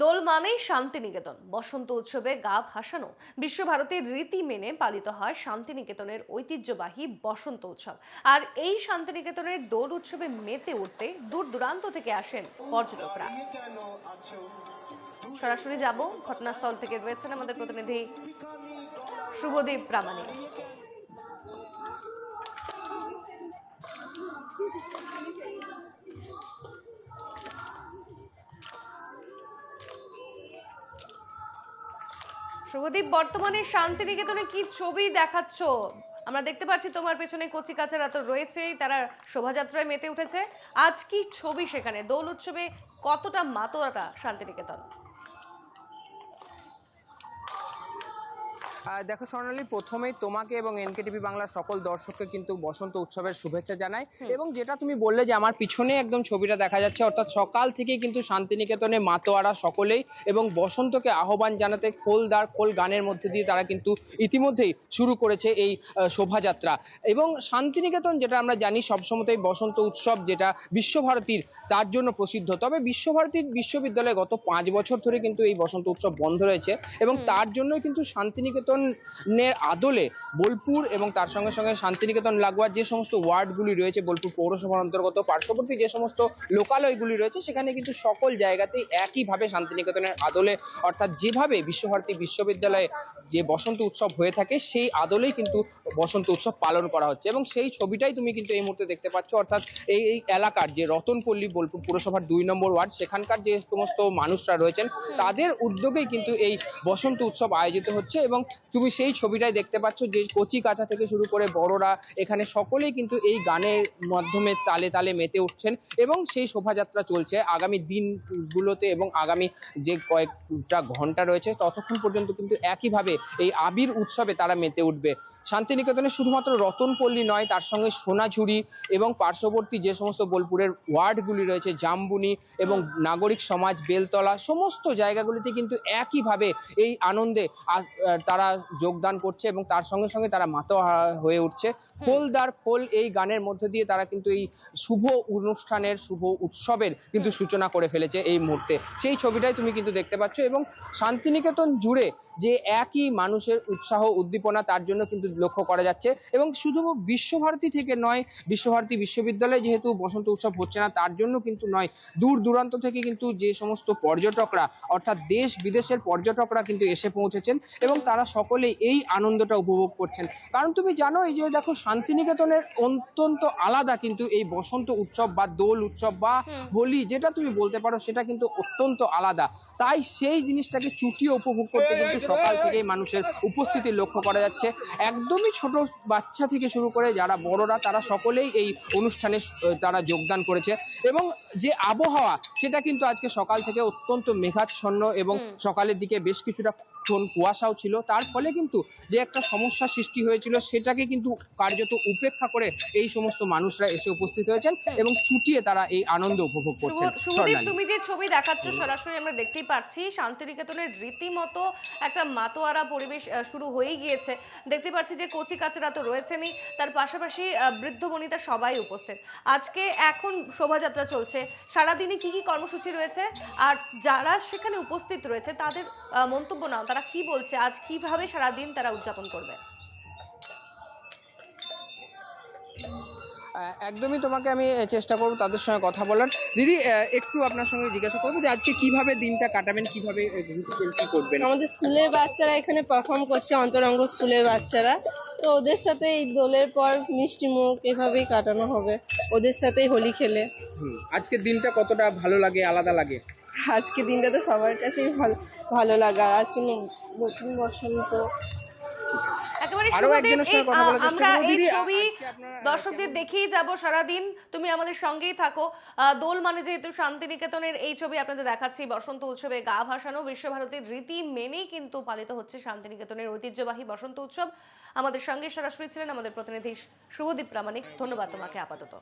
দোল মানেই শান্তিনিকেতন। বসন্ত উৎসবে গা ভাসানো বিশ্বভারতীর রীতি মেনে পালিত হয় শান্তিনিকেতনের ঐতিহ্যবাহী বসন্ত উৎসব। আর এই শান্তিনিকেতনের দোল উৎসবে মেতে উঠতে দূর দূরান্ত থেকে আসেন পর্যটকরা। সরাসরি যাব, ঘটনাস্থল থেকে রয়েছেন আমাদের প্রতিনিধি শুভদীপ প্রামাণিক। শুভদীপ, বর্তমানে শান্তিনিকেতনে কি ছবি দেখাচ্ছ? আমরা দেখতে পাচ্ছি তোমার পেছনে কচি কাচারা তো রয়েছেই, তারা শোভাযাত্রায় মেতে উঠেছে। আজ কি ছবি সেখানে? দোল উৎসবে কতটা মাতোয়ারা শান্তিনিকেতন? দেখো স্বর্ণালী, প্রথমেই তোমাকে এবং এনকেটিভি বাংলার সকল দর্শককে কিন্তু বসন্ত উৎসবের শুভেচ্ছা জানাই। এবং যেটা তুমি বললে যে আমার পিছনে একদম ছবিটা দেখা যাচ্ছে, অর্থাৎ সকাল থেকেই কিন্তু শান্তিনিকেতনে মাতোয়ারা সকলেই এবং বসন্তকে আহ্বান জানাতে খোল গানের মধ্যে দিয়ে তারা কিন্তু ইতিমধ্যেই শুরু করেছে এই শোভাযাত্রা। এবং শান্তিনিকেতন, যেটা আমরা জানি সবসময়তেই বসন্ত উৎসব যেটা বিশ্বভারতীর, তার জন্য প্রসিদ্ধ। তবে বিশ্বভারতীর বিশ্ববিদ্যালয়ে গত 5 বছর ধরে কিন্তু এই বসন্ত উৎসব বন্ধ রয়েছে এবং তার জন্যই কিন্তু শান্তিনিকেতনের আদলে বোলপুর এবং তার সঙ্গে সঙ্গে শান্তিনিকেতন লাগোয়া যে সমস্ত ওয়ার্ডগুলি রয়েছে, বোলপুর পৌরসভার অন্তর্গত পার্শ্ববর্তী যে সমস্ত লোকালয়গুলি রয়েছে, সেখানে কিন্তু সকল জায়গাতেই একইভাবে শান্তিনিকেতনের আদলে, অর্থাৎ যেভাবে বিশ্বভারতী বিশ্ববিদ্যালয়ে যে বসন্ত উৎসব হয়ে থাকে সেই আদলেই কিন্তু বসন্ত উৎসব পালন করা হচ্ছে। এবং সেই ছবিটাই তুমি কিন্তু এই মুহূর্তে দেখতে পাচ্ছ, অর্থাৎ এই এলাকার যে রতনপল্লী বোলপুর পুরসভার 2 নম্বর ওয়ার্ড, সেখানকার যে সমস্ত মানুষরা রয়েছেন তাদের উদ্যোগেই কিন্তু এই বসন্ত উৎসব আয়োজিত হচ্ছে। এবং তুমি সেই ছবিটাই দেখতে পাচ্ছ যে কচি কাঁচা থেকে শুরু করে বড়রা এখানে সকলেই কিন্তু এই গানের মাধ্যমে তালে তালে মেতে উঠছেন এবং সেই শোভাযাত্রা চলছে আগামী দিনগুলোতে। এবং আগামী যে কয়েকটা ঘন্টা রয়েছে ততক্ষণ পর্যন্ত কিন্তু একইভাবে এই আবির উৎসবে তারা মেতে উঠবে। শান্তিনিকেতনে শুধুমাত্র রতনপল্লী নয়, তার সঙ্গে সোনাঝুরি এবং পার্শ্ববর্তী যে সমস্ত বোলপুরের ওয়ার্ডগুলি রয়েছে, জামবুনি এবং নাগরিক সমাজ, বেলতলা, সমস্ত জায়গাগুলিতে কিন্তু একইভাবে এই আনন্দে তারা যোগদান করছে এবং তার সঙ্গে সঙ্গে তারা মাতোয়ারা হয়ে উঠছে। খোল এই গানের মধ্য দিয়ে তারা কিন্তু এই শুভ অনুষ্ঠানের, শুভ উৎসবের কিন্তু সূচনা করে ফেলেছে এই মুহূর্তে। সেই ছবিটাই তুমি কিন্তু দেখতে পাচ্ছ। এবং শান্তিনিকেতন জুড়ে যে একই মানুষের উৎসাহ উদ্দীপনা, তার জন্য কিন্তু লক্ষ্য করা যাচ্ছে। এবং শুধু বিশ্বভারতী থেকে নয়, বিশ্বভারতী বিশ্ববিদ্যালয়ে যেহেতু বসন্ত উৎসব হচ্ছে না তার জন্য কিন্তু নয়, দূর দূরান্ত থেকে কিন্তু যে সমস্ত পর্যটকরা, অর্থাৎ দেশ বিদেশের পর্যটকরা কিন্তু এসে পৌঁছেছেন এবং তারা সকলেই এই আনন্দটা উপভোগ করছেন। কারণ তুমি জানো, এই যে দেখো শান্তিনিকেতনের অত্যন্ত আলাদা কিন্তু এই বসন্ত উৎসব বা দোল উৎসব বা হোলি, যেটা তুমি বলতে পারো, সেটা কিন্তু অত্যন্ত আলাদা। তাই সেই জিনিসটাকে চুটিয়ে উপভোগ করতে কিন্তু সকাল থেকেই মানুষের উপস্থিতি লক্ষ্য করা যাচ্ছে। একদমই ছোট বাচ্চা থেকে শুরু করে যারা বড়রা, তারা সকলেই এই অনুষ্ঠানে তারা যোগদান করেছে। এবং যে আবহাওয়া, সেটা কিন্তু আজকে সকাল থেকে অত্যন্ত মেঘাচ্ছন্ন এবং সকালের দিকে বেশ কিছুটা কুয়াশাও ছিল। তার ফলে কিন্তু যে একটা সমস্যা সৃষ্টি হয়েছিল সেটাকে কিন্তু কার্যত উপেক্ষা করে এই সমস্ত মানুষরা এসে উপস্থিত হয়েছেন এবং ছুটিয়ে তারা এই আনন্দ উপভোগ করছেন। শুভদীপ, স্বর্ণালী। তুমি যে ছবি দেখাচ্ছ সরাসরি আমরা দেখতেই পাচ্ছি শান্তিনিকেতনের রীতিমতো একটা মাতোয়ারা পরিবেশ শুরু হয়েই গিয়েছে। দেখতে পাচ্ছি যে কচি কাচারা তো রয়েছেনই, তার পাশাপাশি বৃদ্ধ বনিতা সবাই উপস্থিত। আজকে এখন শোভাযাত্রা চলছে, সারাদিনে কি কি কর্মসূচি রয়েছে আর যারা সেখানে উপস্থিত রয়েছে তাদের মন্তব্য নাও, তারা কি বলছে, আজ কিভাবে সারাদিন তারা উদযাপন করবে? একদমই তোমাকে আমি চেষ্টা করবো তাদের সঙ্গে কথা বলার। দিদি, একটু আপনার সঙ্গে জিজ্ঞাসা করবো যে আজকে কিভাবে দিনটা কাটাবেন, কিভাবে ঘুরবেন, কি করবেন? আমাদের স্কুলের বাচ্চারা এখানে পারফর্ম করছে, অন্তরঙ্গ স্কুলের বাচ্চারা। তো ওদের সাথে এই দোলের পর মিষ্টি মুখ এভাবেই কাটানো হবে, ওদের সাথেই হোলি খেলে। আজকের দিনটা কতটা ভালো লাগে, আলাদা লাগে? আজকে দিনটা তো সবার কাছেই ভালো ভালো লাগা। আজকে নতুন বসন্ত। একেবারে আরো শুভদীপ, একজনের এই সঙ্গে কথা বলার চেষ্টা আমরা করবো। এই দিদি, ছবি আজকে আপনার দর্শকদের দেখিয়ে যাব সারাদিন, তুমি আমাদের সঙ্গেই থাকো। দোল মানে যেহেতু শান্তিনিকেতনের এই ছবি আপনাদের দেখাচ্ছি, বসন্ত উৎসবে গা ভাসানো বিশ্বভারতীর রীতি মেনেই কিন্তু পালিত হচ্ছে শান্তিনিকেতনের ঐতিহ্যবাহী বসন্ত উৎসব। আমাদের সঙ্গে সরাসরি ছিলেন আমাদের প্রতিনিধি শুভদীপ প্রামাণিক। ধন্যবাদ তোমাকে আপাতত।